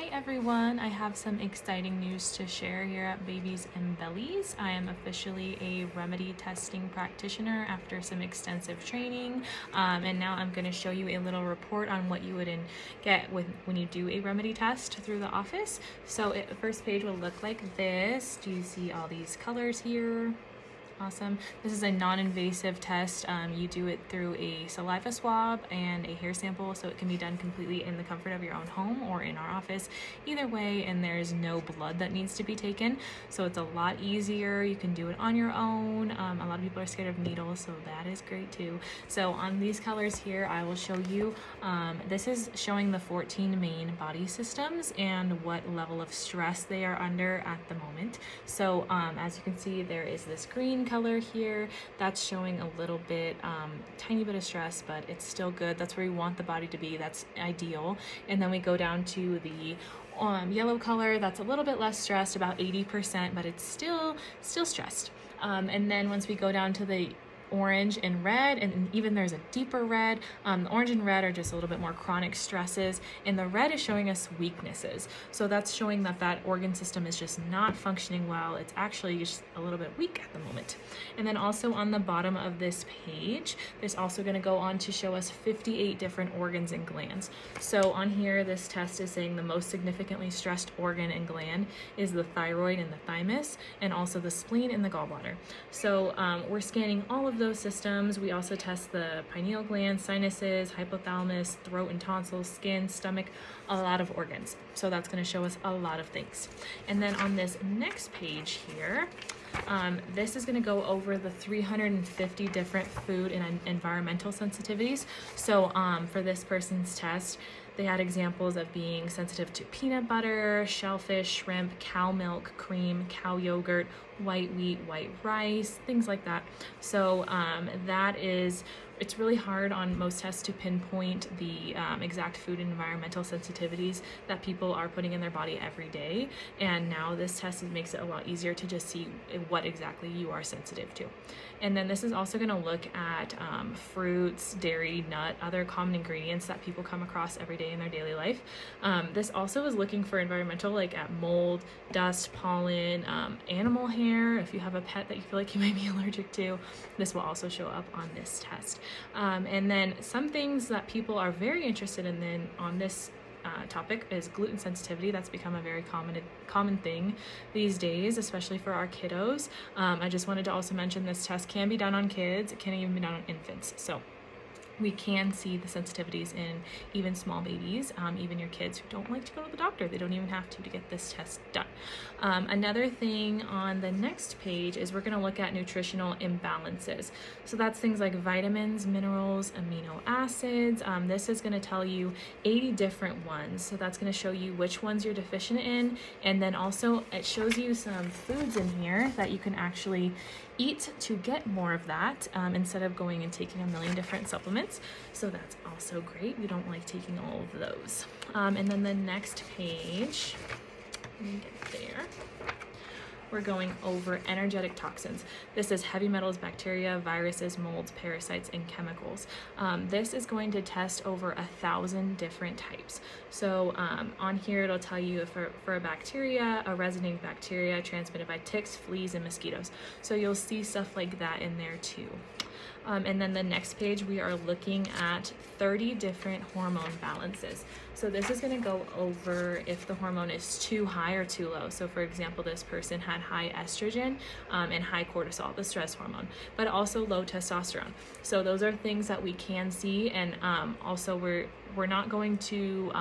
Hi everyone, I have some exciting news to share here at Babies and Bellies. I am officially a remedy testing practitioner after some extensive training, and now I'm going to show you a little report on what you would get when you do a remedy test through the office. So the first page will look like this. Do you see all these colors here? Awesome. This is a non-invasive test. You do it through a saliva swab and a hair sample, so it can be done completely in the comfort of your own home or in our office. Either way, and there's no blood that needs to be taken, so it's a lot easier. You can do it on your own. A lot of people are scared of needles, so that is great too. So on these colors here, I will show you, this is showing the 14 main body systems and what level of stress they are under at the moment. So as you can see, there is this green color here that's showing a little bit tiny bit of stress, but it's still good. That's where you want the body to be. That's ideal. And then we go down to the yellow color. That's a little bit less stressed, about 80%, but it's still stressed. And then once we go down to the orange and red, and even there's a deeper red. The orange and red are just a little bit more chronic stresses, and the red is showing us weaknesses. So that's showing that that organ system is just not functioning well. It's actually just a little bit weak at the moment. And then also on the bottom of this page, there's also going to go on to show us 58 different organs and glands. So on here, this test is saying the most significantly stressed organ and gland is the thyroid and the thymus, and also the spleen and the gallbladder. So we're scanning all of those systems. We also test the pineal gland, sinuses, hypothalamus, throat and tonsils, skin, stomach, a lot of organs. So that's going to show us a lot of things. And then on this next page here, this is going to go over the 350 different food and environmental sensitivities. So for this person's test, they had examples of being sensitive to peanut butter, shellfish, shrimp, cow milk, cream, cow yogurt, white wheat, white rice, things like that. So it's really hard on most tests to pinpoint the exact food and environmental sensitivities that people are putting in their body every day. And now this test makes it a lot easier to just see what exactly you are sensitive to. And then this is also going to look at fruits, dairy, nut, other common ingredients that people come across every day in their daily life. This also is looking for environmental, like at mold, dust, pollen, animal hair. If you have a pet that you feel like you might be allergic to, this will also show up on this test. And then some things that people are very interested in then on this topic is gluten sensitivity. That's become a very common thing these days, especially for our kiddos. I just wanted to also mention this test can be done on kids. It can even be done on infants. So we can see the sensitivities in even small babies, even your kids who don't like to go to the doctor. They don't even have to get this test done. Another thing on the next page is we're going to look at nutritional imbalances. So that's things like vitamins, minerals, amino acids. This is going to tell you 80 different ones. So that's going to show you which ones you're deficient in. And then also it shows you some foods in here that you can actually eat to get more of that instead of going and taking a million different supplements. So that's also great. We don't like taking all of those. And then the next page, let me get there. We're going over energetic toxins. This is heavy metals, bacteria, viruses, molds, parasites, and chemicals. This is going to test over 1,000 different types. So on here, it'll tell you for a bacteria, a resonating bacteria transmitted by ticks, fleas, and mosquitoes. So you'll see stuff like that in there too. And then the next page, we are looking at 30 different hormone balances. So this is going to go over if the hormone is too high or too low. So for example, this person had high estrogen and high cortisol, the stress hormone, but also low testosterone. So those are things that we can see. And also we're not going to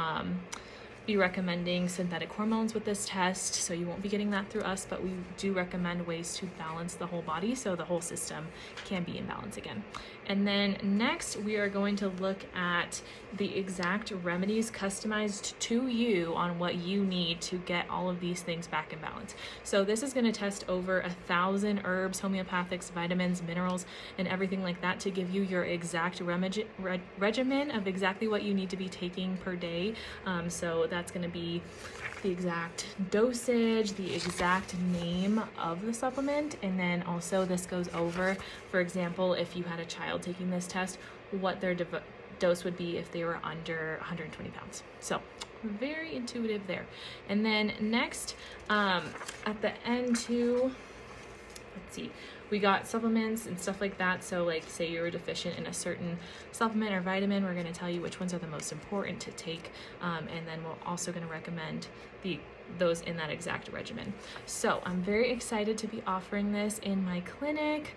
be recommending synthetic hormones with this test, so you won't be getting that through us, but we do recommend ways to balance the whole body so the whole system can be in balance again. And then next we are going to look at the exact remedies customized to you on what you need to get all of these things back in balance. So this is going to test over 1,000 herbs, homeopathics, vitamins, minerals, and everything like that to give you your exact regimen of exactly what you need to be taking per day. So that's going to be the exact dosage, the exact name of the supplement, and then also this goes over, for example, if you had a child taking this test, what their dose would be if they were under 120 pounds. So very intuitive there. And then next, at the end too, let's see, we got supplements and stuff like that. So like say you're deficient in a certain supplement or vitamin, we're gonna tell you which ones are the most important to take. And then we're also gonna recommend those in that exact regimen. So I'm very excited to be offering this in my clinic.